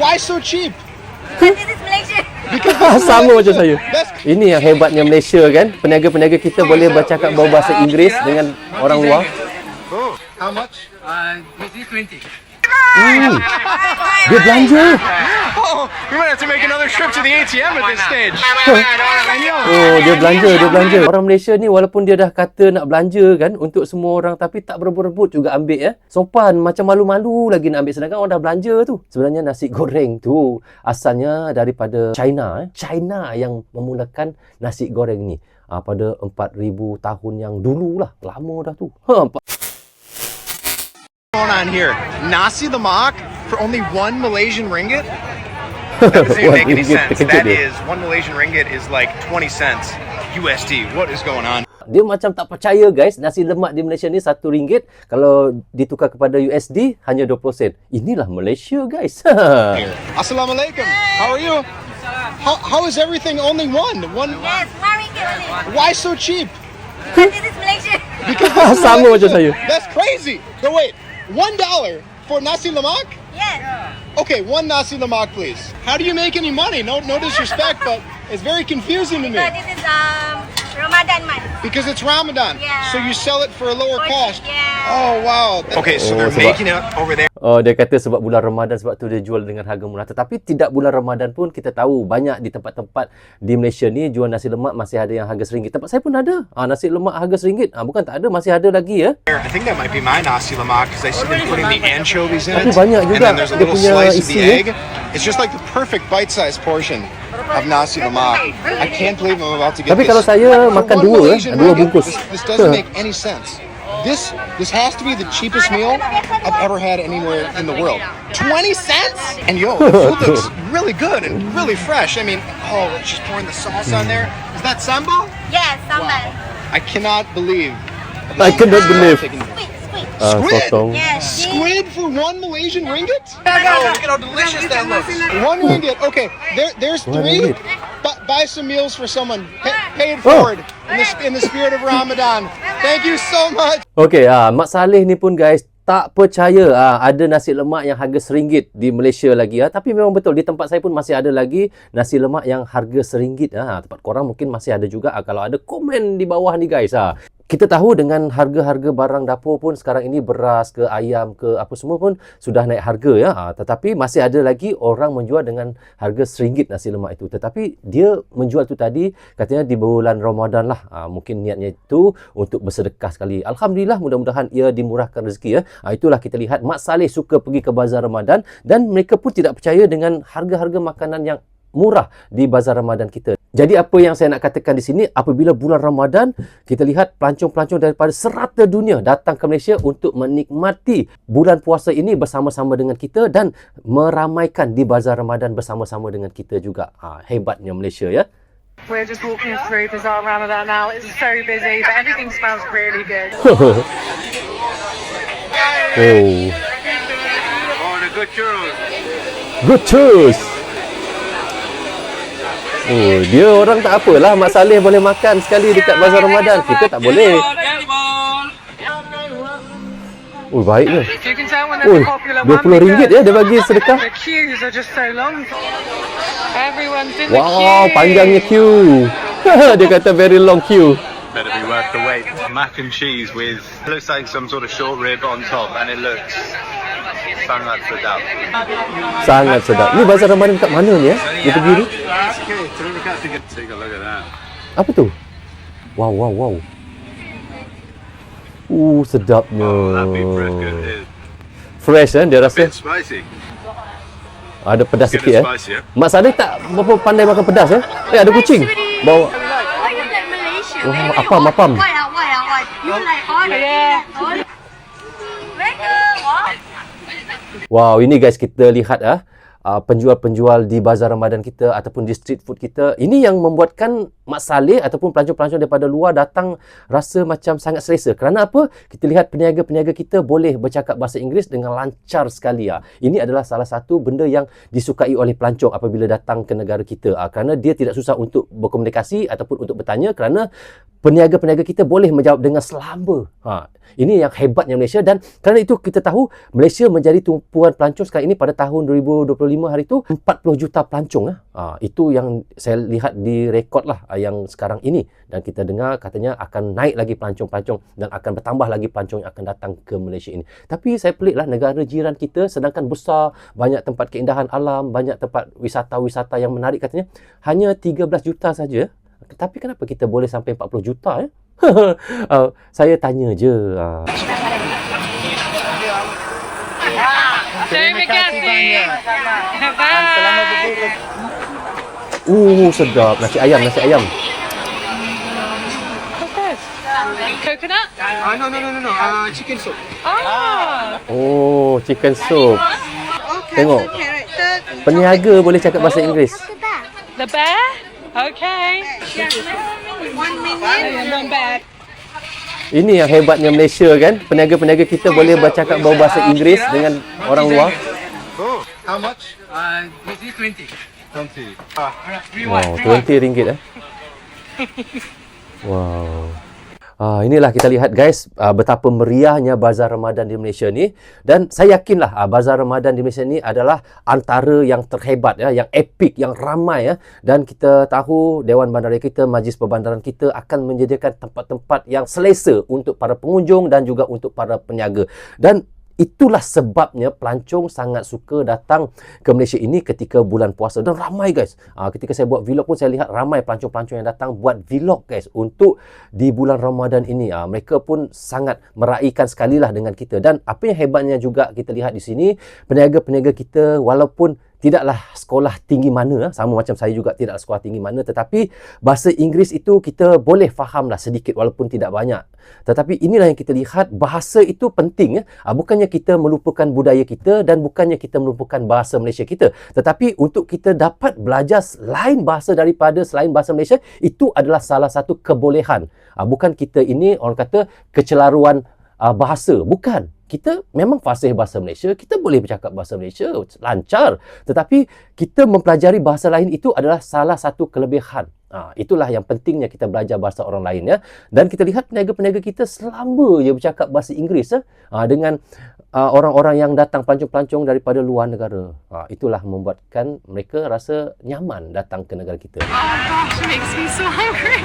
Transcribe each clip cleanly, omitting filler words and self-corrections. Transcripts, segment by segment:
Why so cheap? This is Malaysia. Sama macam saya. Ini yang hebatnya Malaysia kan. Peniaga-peniaga kita boleh bercakap berbahasa Inggeris dengan orang luar. Oh, how much? This is 20. Dia belanja. Oh, we might have to make another trip to the ATM at this stage. Oh, dia belanja. Orang Malaysia ni walaupun dia dah kata nak belanja kan untuk semua orang, tapi tak berebut-rebut juga ambil ya. Sopan, macam malu-malu lagi nak ambil, sedangkan orang dah belanja tu. Sebenarnya nasi goreng tu asalnya daripada China. China yang memulakan nasi goreng ni. Pada 4,000 tahun yang dululah. Lama dah tu. What's going on here? Nasi lemak for only 1 Malaysian ringgit? That doesn't even make any sense. That is, 1 Malaysian ringgit is like 20 cents USD. What is going on? Dia macam tak percaya guys, nasi lemak di Malaysia ni RM1. Kalau ditukar kepada USD, hanya 20 sen. Inilah Malaysia guys. Assalamualaikum. How are you? How is everything only one? Yes, 1 ringgit only. Why so cheap? This is Malaysia. Because this is Sama macam Malaysia. saya. That's crazy. No wait, $1 for nasi lemak? Yes. Okay, 1 nasi lemak, please. How do you make any money? No disrespect, but it's very confusing to me. So this is Ramadan month. Because it's Ramadan. Yeah. So you sell it for a lower cost. Yeah. Oh wow. Okay, so they're sebab- making it over there. Oh, dia kata sebab bulan Ramadan, sebab tu dia jual dengan harga murah. Tetapi tidak bulan Ramadan pun kita tahu banyak di tempat-tempat di Malaysia ni jual nasi lemak masih ada yang harga RM1. Tempat saya pun ada. Nasi lemak harga RM1. Bukan tak ada, masih ada lagi ya. I think that might be my nasi lemak because I see them putting the anchovies in Tapi it. banyak And juga then there's a dia little punya slice of isi the ya. egg. It's just like the perfect bite-sized portion of nasi lemak. I can't believe I'm about to get Tapi this. kalau saya For makan 1 dua Malaysian dua ringgit, bungkus. This doesn't make any sense. This has to be the cheapest meal I've ever had anywhere in the world. 20 cents? And yo, the food looks really good and really fresh. I mean, oh, she's pouring the sauce on there. Is that sambal? Yes, sambal. I cannot believe. I cannot believe. Squid. Squid? Sotong. Yes. Squid for 1 Malaysian ringgit? Oh, look at how delicious that looks. 1 ringgit. Okay, there's 3. ringgit. Buy some meals for someone. Pay it forward in the spirit of Ramadan. Thank you so much. Okey, Mak Saleh ni pun guys tak percaya ada nasi lemak yang harga RM1 di Malaysia lagi tapi memang betul di tempat saya pun masih ada lagi nasi lemak yang harga RM1. Tempat korang mungkin masih ada juga. Kalau ada, komen di bawah ni guys. Kita tahu dengan harga-harga barang dapur pun sekarang ini, beras ke ayam ke apa semua pun sudah naik harga ya. Tetapi masih ada lagi orang menjual dengan harga RM1 nasi lemak itu. Tetapi dia menjual tu tadi katanya di bulan Ramadan lah. Mungkin niatnya itu untuk bersedekah sekali. Alhamdulillah, mudah-mudahan ia dimurahkan rezeki ya. Itulah kita lihat Mak Saleh suka pergi ke bazar Ramadan dan mereka pun tidak percaya dengan harga-harga makanan yang murah di bazar Ramadan kita. Jadi apa yang saya nak katakan di sini, apabila bulan Ramadan, kita lihat pelancong-pelancong daripada serata dunia datang ke Malaysia untuk menikmati bulan puasa ini bersama-sama dengan kita dan meramaikan di bazar Ramadan bersama-sama dengan kita juga. Hebatnya Malaysia ya. We're just walking through Bazaar Ramadan now. It's so busy, but everything smells really good. Oh. Oh, the good churros. Good choice. Oh, dia orang tak apalah. Mak Saleh boleh makan sekali dekat bazar Ramadan. Kita tak boleh. Oh, baiknya. You can tell when Oh, there's a popular one RM20 because ya dia bagi sedekah. the queues are just so long. Everyone's in the Wow, queue. panjangnya queue. Dia kata very long queue. Better be worth the wait. Mac and cheese with, looks like some sort of short rib on top, and it looks sangat sedap. Sangat sedap. Ni bazar Ramadan kat mana ni ya? Dia pergi ni. Take a look at that. Apa tu? Wow. Sedapnya. That beef brisket is Fresh kan dia a rasa. bit spicy. Ada pedas Get sikit it ya. spicy, yeah? Mak Saleh tak berapa pandai makan pedas ya? Ada kucing. Bawa. Why you like Malaysia? Oh, apam. Why? You like hot? Yeah. Mereka, what? Wow, ini guys kita lihat penjual-penjual di bazar Ramadan kita ataupun di street food kita. Ini yang membuatkan Mak Saleh ataupun pelancong-pelancong daripada luar datang rasa macam sangat selesa. Kerana apa? Kita lihat peniaga-peniaga kita boleh bercakap bahasa Inggeris dengan lancar sekali. Ini adalah salah satu benda yang disukai oleh pelancong apabila datang ke negara kita. Kerana dia tidak susah untuk berkomunikasi ataupun untuk bertanya kerana peniaga-peniaga kita boleh menjawab dengan selamba. Ini yang hebatnya Malaysia, dan kerana itu kita tahu Malaysia menjadi tumpuan pelancong sekarang ini. Pada tahun 2025 hari itu 40 juta pelancong. Itu yang saya lihat di rekod lah yang sekarang ini, dan kita dengar katanya akan naik lagi pelancong-pelancong dan akan bertambah lagi pelancong yang akan datang ke Malaysia ini. Tapi saya pelik lah, negara jiran kita sedangkan besar, banyak tempat keindahan alam, banyak tempat wisata-wisata yang menarik katanya, hanya 13 juta saja. Tapi kenapa kita boleh sampai 40 juta ya? Saya tanya je. Terima kasih. Sedap. Nasi ayam. What's this? Coconut? No. Chicken soup. Oh. Chicken soup. Tengok. Peniaga boleh cakap bahasa Inggeris. The bear? Okay. 1 bag. Ini yang hebatnya Malaysia kan. Peniaga-peniaga kita boleh bercakap bahasa Inggeris dengan orang luar. Oh, how much? This is 20. 20. Wow, RM20 Wow. Inilah kita lihat guys, betapa meriahnya Bazar Ramadan di Malaysia ni, dan saya yakinlah Bazar Ramadan di Malaysia ni adalah antara yang terhebat ya, yang epik, yang ramai ya, dan kita tahu Dewan Bandaraya kita, Majlis Perbandaran kita akan menyediakan tempat-tempat yang selesa untuk para pengunjung dan juga untuk para peniaga. Dan itulah sebabnya pelancong sangat suka datang ke Malaysia ini ketika bulan puasa, dan ramai guys. Ketika saya buat vlog pun saya lihat ramai pelancong-pelancong yang datang buat vlog guys untuk di bulan Ramadan ini. Mereka pun sangat meraihkan sekali lah dengan kita. Dan apa yang hebatnya juga kita lihat di sini, peniaga-peniaga kita walaupun tidaklah sekolah tinggi mana, sama macam saya juga tidak sekolah tinggi mana, tetapi bahasa Inggeris itu kita boleh fahamlah sedikit walaupun tidak banyak. Tetapi inilah yang kita lihat, bahasa itu penting ya. Bukannya kita melupakan budaya kita dan bukannya kita melupakan bahasa Malaysia kita, tetapi untuk kita dapat belajar lain bahasa daripada selain bahasa Malaysia, itu adalah salah satu kebolehan. Bukan kita ini orang kata kecelaruan bahasa, bukan. Kita memang fasih bahasa Malaysia, kita boleh bercakap bahasa Malaysia lancar, tetapi kita mempelajari bahasa lain itu adalah salah satu kelebihan. Itulah yang pentingnya kita belajar bahasa orang lain ya. Dan kita lihat peniaga-peniaga kita selama je bercakap bahasa Inggeris ya, dengan orang-orang yang datang pelancong-pelancong daripada luar negara. Itulah membuatkan mereka rasa nyaman datang ke negara kita. Oh gosh, it makes me so hungry.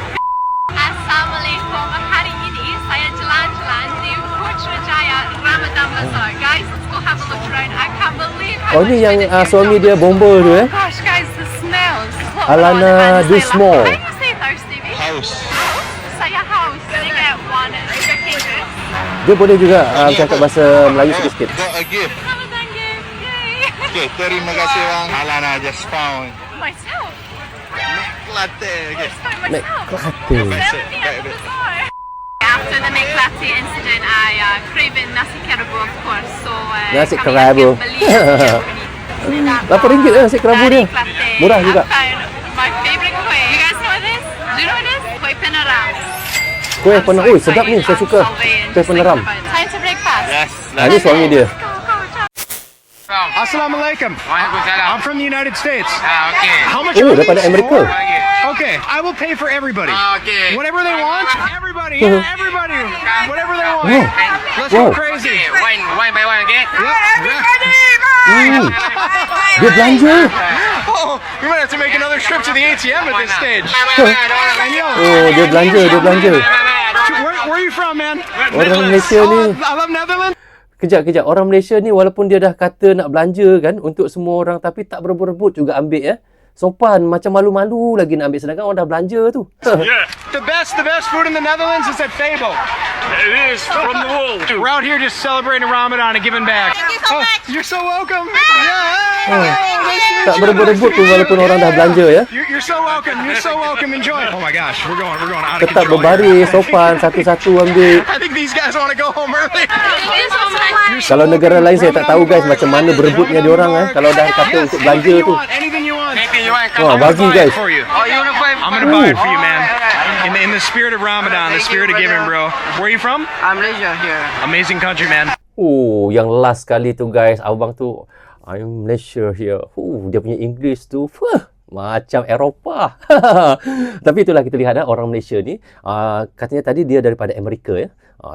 Assalamualaikum. Hari ini saya jalan-jalan di Putrajaya Ramadan Bazaar. Guys, let's go have a look around. I can't believe how Ini much yang food is here. suami dia bomba tu Oh gosh, guys, the smells. Alana Dismore. How do you say thirsty, babe? House. Saya haus. Can I get one chicken juice? Dia boleh juga bercakap bahasa Melayu sikit-sikit. Got a gift. Ramadan gift. Yay. Okay, terima kasih bang. Alana just found. Myself. Latte. Okay. Find Mek myself. Kelate. Selling me at the bazaar. After the Meklati incident, I craved nasi kerabu, of course. So Nasi kami kerabu. akan beli Germany. RM8 lah nasi kerabu dia. Meklati. Murah juga. I found my favorite kuih. You guys know what this? Do you know what this? Kuih peneram. Kuih peneram. Ui, sedap ni. Saya suka kuih peneram. Time to breakfast. Yes. Ini suami dia. Assalamualaikum. I'm from the United States. Okay. How much Oh, are daripada these Amerika. for? Okay, I will pay for everybody. Okay. Whatever they want. Everybody, yeah, everybody. Whatever they want. Wow. Let's Wow. go crazy. Okay, one by one, okay? Dia belanja. Oh, we might have to make another trip to the ATM at this stage. And yo, Oh, dia belanja. where are you from, man? Orang Malaysia Oh, ni. I love Netherlands. Kejap. Orang Malaysia ni walaupun dia dah kata nak belanja kan untuk semua orang, tapi tak berebut-rebut juga ambil ya. Sopan, macam malu-malu lagi nak ambil sedangkan orang dah belanja tu. The best food in the Netherlands is at Fable. It is from the wall. We're out here just celebrating Ramadan and giving back. Thank you so much. You're so welcome. Yeah. Tak berebut-rebut pun walaupun orang dah belanja ya. You're so welcome. You're so welcome. Enjoy. Oh my gosh, we're going out of Tetap control. berbaris, sopan, satu-satu ambil. I think these guys want to go home early. Thank you so much. Kalau negara lain saya tak tahu guys macam mana berebutnya diorang kalau dah kata untuk belanja tu. Anything you want. Anything you want, Wah, come on. bagi guys. For you. Oh, you want to buy? I'm gonna buy it for you, man. In the spirit of Ramadan, the spirit of giving, bro. Where are you from? I'm Malaysia here. Amazing country, man. Oh, yang last kali tu guys, abang tu I'm Malaysia here. Dia punya English tu. Macam Eropah. Tapi itulah kita lihat orang Malaysia ni, katanya tadi dia daripada Amerika ya.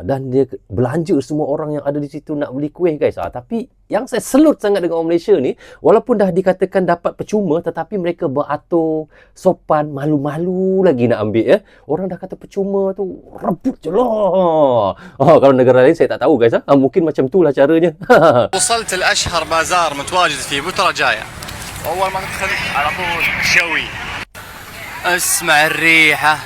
Dan dia belanja semua orang yang ada di situ nak beli kuih guys. Tapi yang saya selut sangat dengan orang Malaysia ni, walaupun dah dikatakan dapat percuma, tetapi mereka beratur sopan, malu-malu lagi nak ambil ya. Orang dah kata percuma tu, rebut je lah. Kalau negara lain saya tak tahu guys. Mungkin macam itulah caranya. وصلت الأشهر بازار متواجد فيه بتراجايا. أول ما تدخل على طول شوي. اسمع الريحة.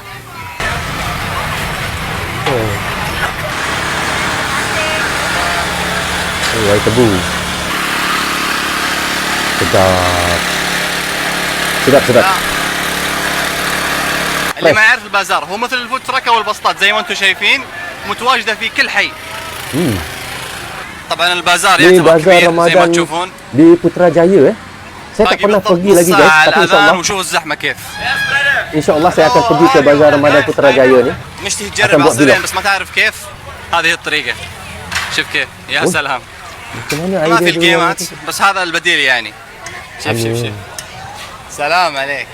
Air tebu. Sedap. Sedap. اللي ما يعرف البازار هو مثل الفود تراك او البسطات زي ما انتم شايفين متواجده في كل حي. طبعا البازار Ni يعتبر bazar كبير زي ما Ramadan تشوفون. di Putrajaya Saya tak pernah pergi lagi guys, tapi insyaAllah وشوف الزحمه كيف. insyaAllah saya akan pergi ke bazar Ramadan Putrajaya ni. مشتهي تجرب عصيرين بس ما تعرف كيف. هذه الطريقه. شوف كيف يا سلام. Macam mana ما في idea dia? الجيمات بس هذا البديل يعني. شوف سلام عليك.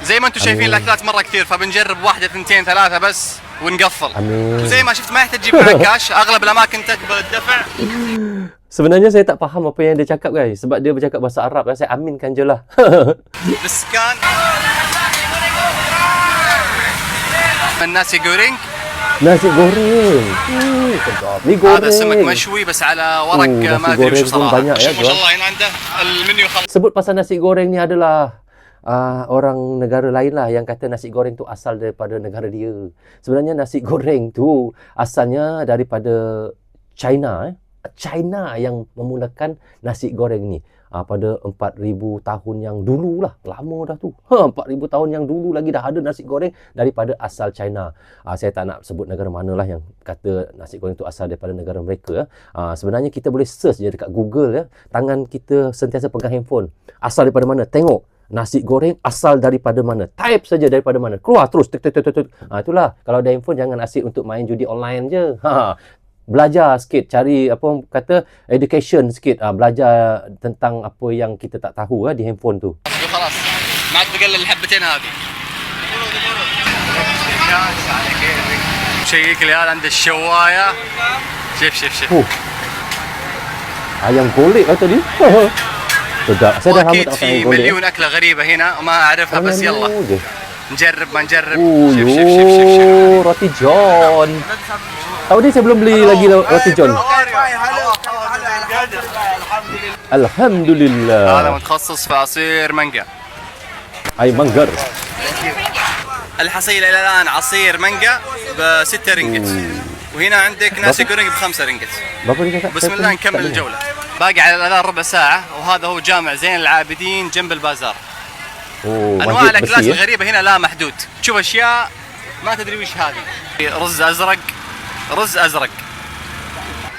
زي ما انتم شايفين الاكلات مره كثير فبنجرب واحده ثنتين ثلاثه بس ونقفل. وزي ما شفت ما يحتاج تجيب معك كاش، اغلب الاماكن تقبل الدفع. Sebenarnya saya tak faham apa yang dia cakap guys, sebab dia bercakap bahasa Arab. Saya aminkan je lah. بالسكان الناسي جورينج. Nasi goreng. Sedap. Ni goreng. هذا سمك مشوي بس على ورق ما ادري وش صراحه. banyak ya, ما شاء الله هنا عنده المنيو خلاص. Sebut pasal nasi goreng ni adalah orang negara lain lah yang kata nasi goreng tu asal daripada negara dia. Sebenarnya nasi goreng tu asalnya daripada China. China yang memulakan nasi goreng ni. Pada 4,000 tahun yang dulu lah. Lama dah tu. 4,000 tahun yang dulu lagi dah ada nasi goreng daripada asal China. Saya tak nak sebut negara mana lah yang kata nasi goreng tu asal daripada negara mereka. Sebenarnya kita boleh search je dekat Google ya. Tangan kita sentiasa pegang handphone. Asal daripada mana? Tengok. Nasi goreng asal daripada mana? Type saja daripada mana. Keluar terus. Itulah. Kalau ada handphone jangan asyik untuk main judi online je. Belajar sikit, cari apa kata education sikit, belajar tentang apa yang kita tak tahu di handphone tu. خلاص ما عاد بقلل الحبتين هذه. شيك العيال عند الشوايه. شوف. Ayam golek tadi. Sedap. Saya dah lama اكيد tak makan في ayam golek. مليون اكله غريبه هنا وما اعرفها بس يلا نجرب ما نجرب. شوف roti john. Tadi saya belum beli lagi roti john. Alhamdulillah. هذا متخصص في عصير مانجا. Air manggar. الحصيله الى الان عصير مانجا ب 6 رينجت. وهنا عندك ناسي جورينج ب 5 رينجت. Berapa dia cakap? بسم الله نكمل الجوله. باقي على الاذان ربع ساعه وهذا هو جامع زين العابدين جنب البازار. انواع masjid الاكلات besi, الغريبه هنا لا محدود. تشوف اشياء ما تدري وش هذه. رز ازرق.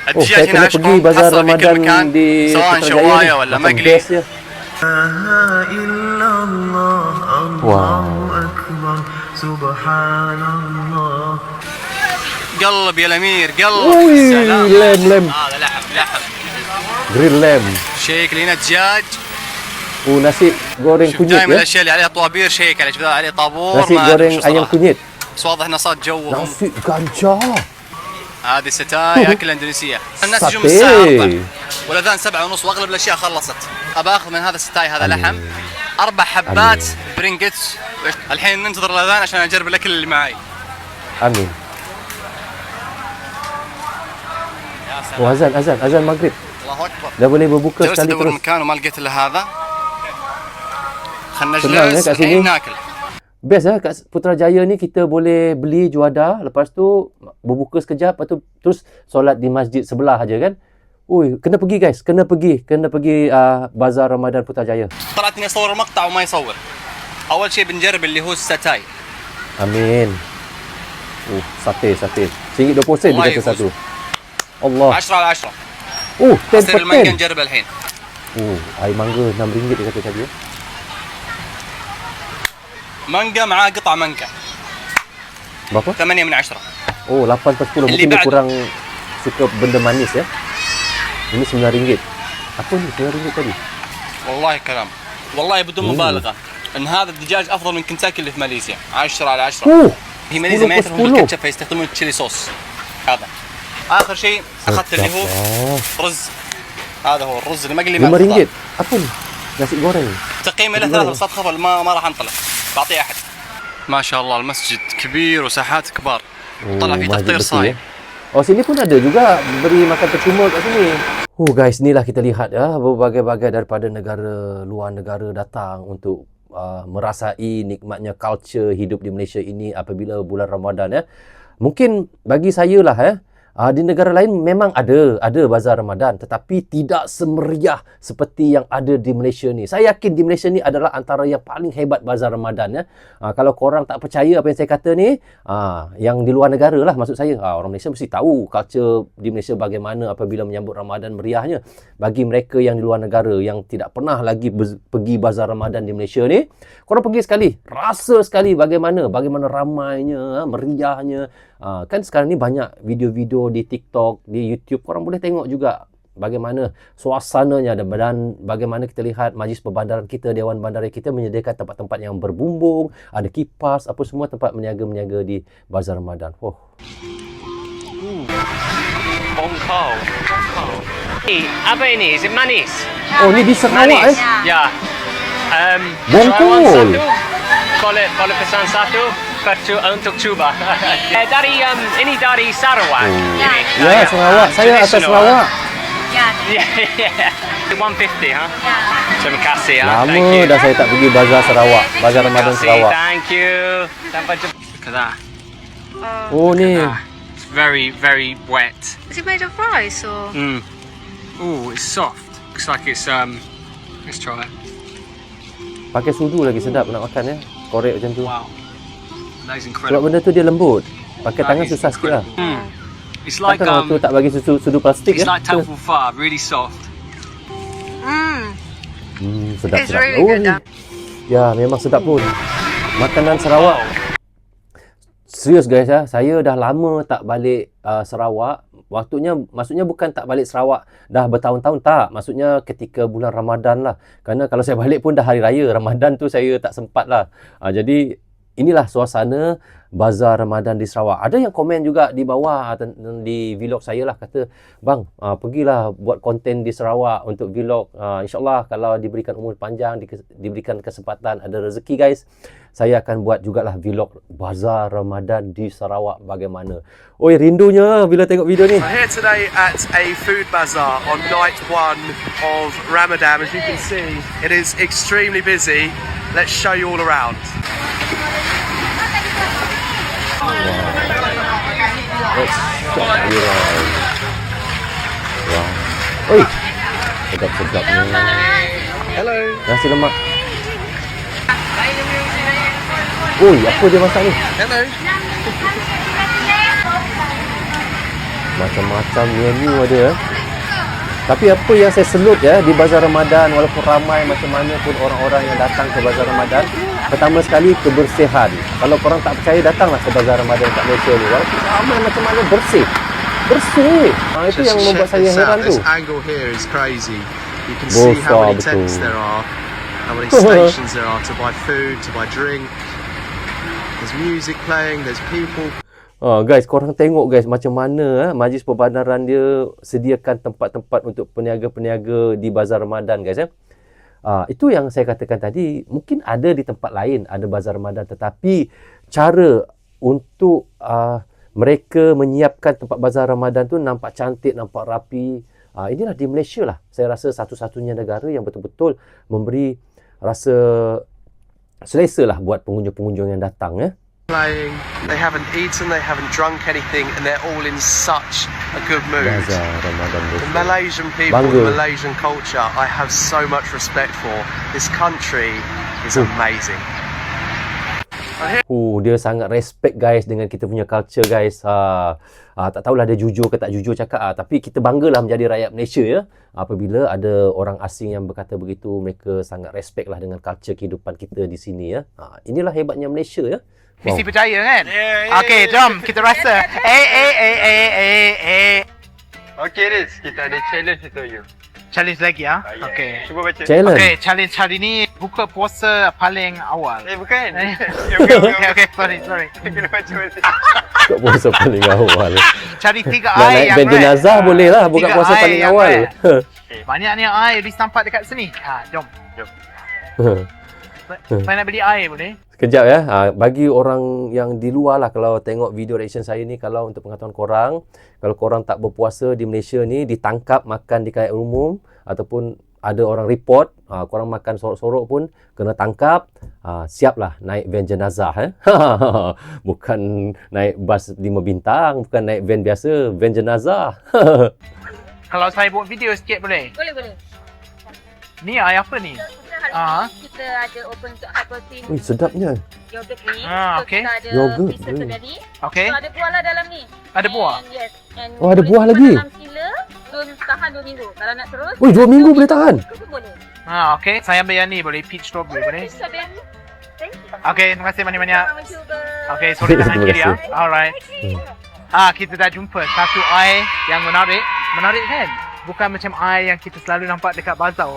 الدجاج هنا عشقهم تحصل في كل مكان سواء شوايه ولا مقلي. قلب يا الامير قلب. سلام. lem. هذا لحم Grill lamb. شيك لنا دجاج. Nasi goreng شوف kunyit دائما ya. الاشياء اللي عليها طوابير شيك عليه. شوف عليه طابور Nasi ما ادري goreng وش ayam صراحه. kunyit. بس واضح انه صار جوهم. Nasi ganja. هذه ستاي اكل اندونيسيه. الناس يجون من ساتيه. الساعه 4 والاذان 7:30 واغلب الاشياء خلصت. ابى اخذ من هذا الستاي هذا لحم 4 حبات برينجت. الحين ننتظر الاذان عشان اجرب الاكل اللي معي. Amin. Oh, azan maghrib. الله اكبر. Dah boleh berbuka جلست sekali ادور terus. مكان وما لقيت الا هذا. خلنا Senang, نجلس kat sini. الحين ناكل. Best lah kat Putrajaya ni, kita boleh beli juada, lepas tu berbuka sekejap, lepas tu terus solat di masjid sebelah aja kan. Ui, kena pergi guys, kena pergi bazar Ramadan Putrajaya. طلعت اني اصور مقطع وما يصور. اول شيء بنجرب اللي هو الستاي. Amin. Sate. RM1.20 Allah dia kata yufuz. satu. Allah. 10 على 10. 10 عصير per المانجا 10. نجربه الحين. Air mangga RM6 dia kata tadi ya. مانجا معاه قطع مانجا. Berapa? 8 من 10. 8 per 10. اللي Mungkin dia بعده. kurang suka benda manis ya. Ini RM9. Apa ni RM9 tadi? والله كلام والله بدون مبالغه ان هذا الدجاج افضل من كنتاكي اللي في ماليزيا. 10 على 10. هي 10 ماليزيا ما يتركون plus 10. الكاتشب فيستخدمون التشيلي صوص. هذا اخر شيء اخذت اللي هو رز. هذا هو الرز المقلي مع الخضار. RM5. Apa ni? Nasi goreng. تقييمه له 3 بس لا تخاف ما راح انطلع. بعطيه احد. ما شاء الله المسجد كبير وساحات كبار. طلع فيه تفطير صايم. Oh, sini pun ada juga beri makan percuma kat sini. Oh guys, inilah kita lihat ya, berbagai-bagai daripada luar negara datang untuk merasai nikmatnya culture hidup di Malaysia ini apabila bulan Ramadan ya. Mungkin bagi saya lah di negara lain memang ada bazar Ramadan tetapi tidak semeriah seperti yang ada di Malaysia ni. Saya yakin di Malaysia ni adalah antara yang paling hebat bazar Ramadan ya. Kalau korang tak percaya apa yang saya kata ni, yang di luar negara lah maksud saya. Orang Malaysia mesti tahu culture di Malaysia bagaimana apabila menyambut Ramadan meriahnya. Bagi mereka yang di luar negara yang tidak pernah lagi pergi bazar Ramadan di Malaysia ni, korang pergi sekali, rasa sekali bagaimana ramainya, meriahnya. Kan sekarang ni banyak video-video di TikTok, di YouTube, korang boleh tengok juga bagaimana suasananya dan bagaimana kita lihat majlis perbandaran kita, Dewan Bandaraya kita menyediakan tempat-tempat yang berbumbung, ada kipas, apa semua tempat meniaga-meniaga di bazar Ramadan. Bongkau. Apa ini? Is it manis? Oh, ni di Sarawak Ya. Bongkol. Boleh pesan satu untuk cuba. Ini dari Sarawak. Ya, Sarawak. Saya asal Sarawak. Ya. 150, ha? Terima kasih. Lama dah saya tak pergi bazar Sarawak, bazar Ramadan Sarawak. Thank you. Sampai jumpa. Look at that. Oh ni. It's very, very wet. Is it made of rice or? Oh, it's soft. Looks like it's let's try it. Pakai sudu lagi sedap nak makan ya. Korek macam tu. Wow. That is Sebab incredible. benda tu dia lembut. Pakai That tangan is susah sikit lah. It's like Takkan orang tu tak bagi sudu plastik it's ya. like tofu pho, really soft. Sedap It's sedap. really good, ni. Ya, memang sedap pun. Makanan Sarawak. Serius guys ya, saya dah lama tak balik Sarawak. Maksudnya bukan tak balik Sarawak dah bertahun-tahun, tak. Maksudnya ketika bulan Ramadan lah. Kerana kalau saya balik pun dah hari raya. Ramadan tu saya tak sempat lah. Jadi inilah suasana bazar Ramadan di Sarawak. Ada yang komen juga di bawah di vlog saya lah, kata, "Bang, pergilah buat konten di Sarawak untuk vlog. InsyaAllah kalau diberikan umur panjang, diberikan kesempatan, ada rezeki guys, saya akan buat jugalah vlog bazar Ramadan di Sarawak bagaimana." Oi, rindunya bila tengok video ni. We're here today at a food bazaar on night 1 of Ramadan. As you can see, it is extremely busy. Let's show you all around. Wow. Oi, sedap-sedapnya. Hello. Nasi lemak. Oi, apa dia masak ni? Hello. Macam-macam menu ada. Tapi apa yang saya selut ya di bazar Ramadan, walaupun ramai macam mana pun orang-orang yang datang ke bazar Ramadan, pertama sekali kebersihan. Kalau korang tak percaya, datanglah ke bazar Ramadan kat Malaysia ni. Walaupun ramai macam mana, bersih. Itu yang membuat saya heran tu. This angle here is crazy. You can see how many tents there are, how many stations there are to buy food, to buy drink. There's music playing, there's people. Guys, korang tengok guys macam mana majlis perbandaran dia sediakan tempat-tempat untuk peniaga-peniaga di bazar Ramadan guys ya. Itu yang saya katakan tadi, mungkin ada di tempat lain ada bazar Ramadan, tetapi cara untuk mereka menyiapkan tempat bazar Ramadan tu nampak cantik, nampak rapi. Inilah di Malaysia lah, saya rasa satu-satunya negara yang betul-betul memberi rasa selesa lah buat pengunjung-pengunjung yang datang ya. Playing, they haven't eaten, they haven't drunk anything, and they're all in such a good mood. Bazar Ramadan The Malaysian people, the Malaysian culture, I have so much respect for. This country is amazing. Dia sangat respect guys dengan kita punya culture guys. Tak tahulah dia jujur ke tak jujur cakap, tapi kita banggalah menjadi rakyat Malaysia ya. Apabila ada orang asing yang berkata begitu, mereka sangat respect lah dengan culture kehidupan kita di sini ya. Inilah hebatnya Malaysia ya. Mesti percaya kan? Okey, jom kita rasa. Okay, Riz, kita ada challenge untuk you. challenge lagi ya. Okay. Cuba baca. Challenge. Okay, challenge hari ni buka puasa paling awal. Bukan. Okay, sorry. Kena baca balik. Buka puasa paling awal. Cari 3 Nak air naik yang band red. jenazah boleh lah buka 3 puasa air paling yang awal. red. Banyaknya air di nampak dekat sini. Jom. Saya nak beli air boleh? Sekejap ya. Bagi orang yang di luar lah, kalau tengok video reaction saya ni, kalau untuk pengetahuan korang, kalau korang tak berpuasa di Malaysia ni, ditangkap makan di kaya umum ataupun ada orang report, korang makan sorok-sorok pun kena tangkap, siaplah naik van jenazah. Bukan naik bas 5 bintang, bukan naik van biasa, van jenazah. Kalau saya buat video sikit boleh? Boleh. Ni air apa ni? Hari ni kita ada open untuk high protein Ui, sedapnya. yogurt ni. Okay. So, kita ada Yogurt, pizza tadi. Okay. So, ada buah lah dalam ni. Ada buah? And, yes. And Oh, ada boleh buah simpan lagi? Dalam sila, tahan 2 minggu. Kalau nak terus. Ui, 2 minggu boleh tahan? Itu boleh. Okay. Saya ambil yang ni boleh. Peach strawberry boleh? Thank you. Okay, terima kasih banyak-banyak. Selamat cuba. Okay, sorry tangan Terima kiri ya. kasih. Alright. Kita dah jumpa satu air yang menarik. Menarik kan? Bukan macam air yang kita selalu nampak dekat bazar.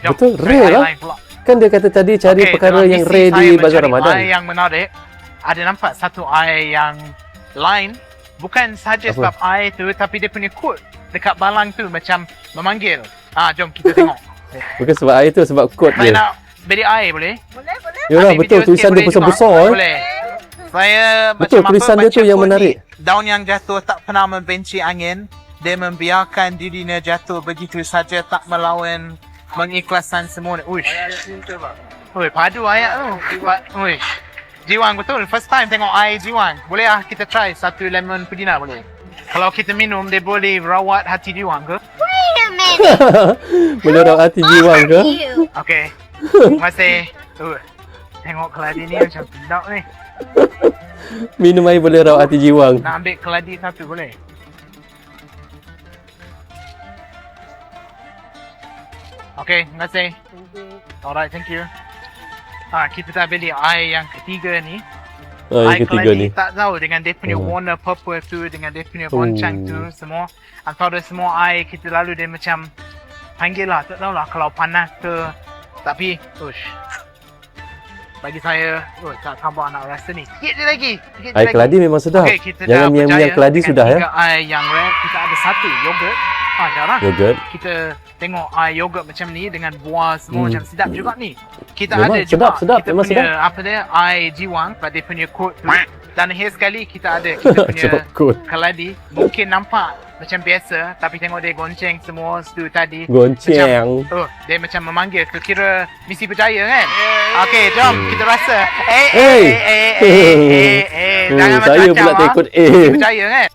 Jom, Betul, cari rare air lah. lain pula. Kan dia kata tadi cari perkara dalam yang misi rare saya di bazar mencari Ramadan. air yang menarik. Ada nampak satu air yang lain. Bukan saja Apa? sebab air tu, tapi dia punya kod dekat balang tu macam memanggil. Jom kita tengok. Bukan sebab air tu, sebab kod Saya dia. nak beli air boleh? Boleh. Yalah, Ambil betul, video tulisan sikit dia boleh besar-besar juga? eh. Boleh. Saya Betul, macam tulisan apa dia tu baca yang kod menarik. ni. Daun yang jatuh tak pernah membenci angin. Dia membiarkan dirinya jatuh begitu saja, tak melawan mengikhlaskan semua. Uish. Oi, padu ayat tu. Uish. Jiwang betul. First time tengok air jiwang. Boleh lah kita try satu lemon pudina boleh? Kalau kita minum, dia boleh rawat hati jiwang ke? Boleh rawat hati jiwang ke? Okay. Terima kasih. Tengok keladi ni macam sedap ni. Minum air boleh rawat hati jiwang. Nak ambil keladi satu boleh? Okay, terima kasih. Alright, thank you. Kita dah beli air yang ketiga ni. Yang Air ketiga keladi ni. tak tahu dengan dia punya warna purple tu, dengan dia punya goncang tu semua. Antara semua air kita lalu dia macam panggil lah, tak tahulah kalau panas ke. Tapi, bagi saya, tak sabar nak rasa ni. Sikit je lagi. Air keladi memang sedap. Okay, kita Jangan dah miang-miang berjaya keladi dengan sudah ya. 3 air yang red. Kita ada satu yogurt. Jarang. Yogurt. Kita tengok air yogurt macam ni dengan buah semua macam sedap juga ni. Kita Memang ada juga sedap, kita memang punya sedap. apa dia air jiwang, dia punya kod tu. Dan akhir sekali kita ada kita punya Sebab kod. keladi. Mungkin nampak macam biasa tapi tengok dia gonceng semua tu tadi. Gonceng. Macam, dia macam memanggil. Kira misi berjaya kan? Okey, jom kita rasa. Jangan Saya macam-macam, pula tak ikut Misi berjaya kan?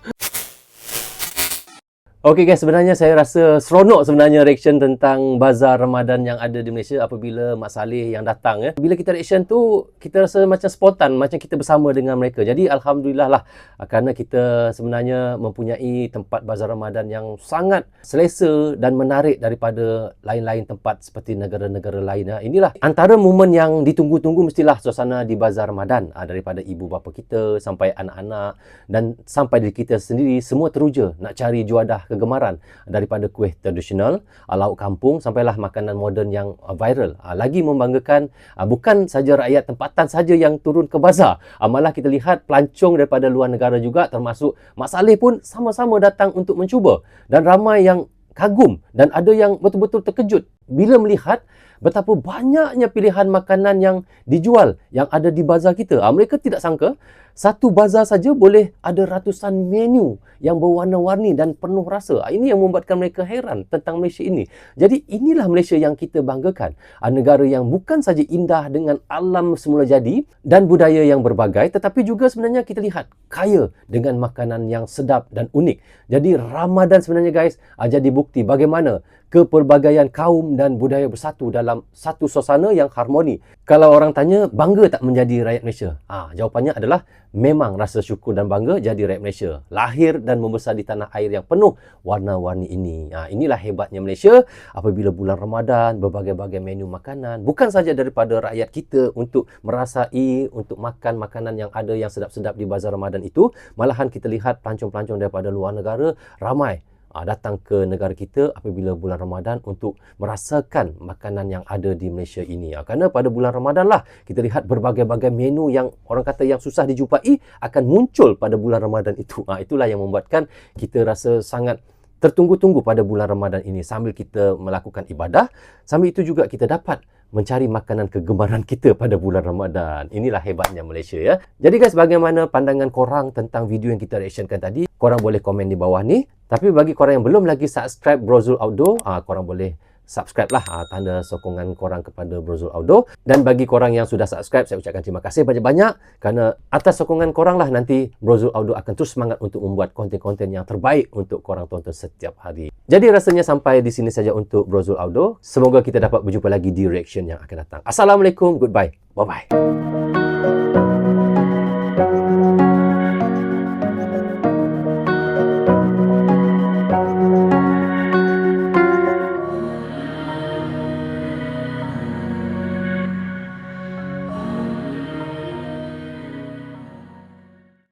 Okey guys, sebenarnya saya rasa seronok sebenarnya reaction tentang bazar Ramadan yang ada di Malaysia apabila Mak Saleh yang datang ya. Bila kita reaction tu, kita rasa macam spontan, macam kita bersama dengan mereka. Jadi alhamdulillah lah kerana kita sebenarnya mempunyai tempat bazar Ramadan yang sangat selesa dan menarik daripada lain-lain tempat seperti negara-negara lain ya. Inilah antara momen yang ditunggu-tunggu mestilah suasana di bazar Ramadan daripada ibu bapa kita sampai anak-anak dan sampai diri kita sendiri, semua teruja nak cari juadah kegemaran daripada kuih tradisional, lauk kampung sampailah makanan moden yang viral. Lagi membanggakan, bukan saja rakyat tempatan saja yang turun ke bazar, malah kita lihat pelancong daripada luar negara juga, termasuk Mak Saleh pun sama-sama datang untuk mencuba dan ramai yang kagum dan ada yang betul-betul terkejut bila melihat betapa banyaknya pilihan makanan yang dijual yang ada di bazar kita. Mereka tidak sangka satu bazar saja boleh ada ratusan menu yang berwarna-warni dan penuh rasa. Ini yang membuatkan mereka heran tentang Malaysia ini. Jadi inilah Malaysia yang kita banggakan. Negara yang bukan saja indah dengan alam semula jadi dan budaya yang berbagai, tetapi juga sebenarnya kita lihat kaya dengan makanan yang sedap dan unik. Jadi Ramadan sebenarnya guys jadi bukti bagaimana kepelbagaian kaum dan budaya bersatu dalam satu suasana yang harmoni. Kalau orang tanya, bangga tak menjadi rakyat Malaysia? Jawapannya adalah memang rasa syukur dan bangga jadi rakyat Malaysia. Lahir dan membesar di tanah air yang penuh warna-warni ini. Inilah hebatnya Malaysia apabila bulan Ramadan, berbagai-bagai menu makanan. Bukan saja daripada rakyat kita untuk merasai, untuk makan makanan yang ada yang sedap-sedap di bazar Ramadan itu. Malahan kita lihat pelancong-pelancong daripada luar negara ramai datang ke negara kita apabila bulan Ramadan untuk merasakan makanan yang ada di Malaysia ini. Kerana pada bulan Ramadan lah kita lihat berbagai-bagai menu yang orang kata yang susah dijumpai akan muncul pada bulan Ramadan itu. Itulah yang membuatkan kita rasa sangat tertunggu-tunggu pada bulan Ramadan ini sambil kita melakukan ibadah, sambil itu juga kita dapat mencari makanan kegemaran kita pada bulan Ramadan. Inilah hebatnya Malaysia ya. Jadi guys, bagaimana pandangan korang tentang video yang kita reactionkan tadi? Korang boleh komen di bawah ni. Tapi bagi korang yang belum lagi subscribe Brozul Outdoor, korang boleh subscribe lah, tanda sokongan korang kepada Brozul Outdoor. Dan bagi korang yang sudah subscribe, saya ucapkan terima kasih banyak-banyak kerana atas sokongan korang lah nanti Brozul Outdoor akan terus semangat untuk membuat konten-konten yang terbaik untuk korang tonton setiap hari. Jadi rasanya sampai di sini saja untuk Brozul Outdoor. Semoga kita dapat berjumpa lagi di reaction yang akan datang. Assalamualaikum, goodbye, bye-bye.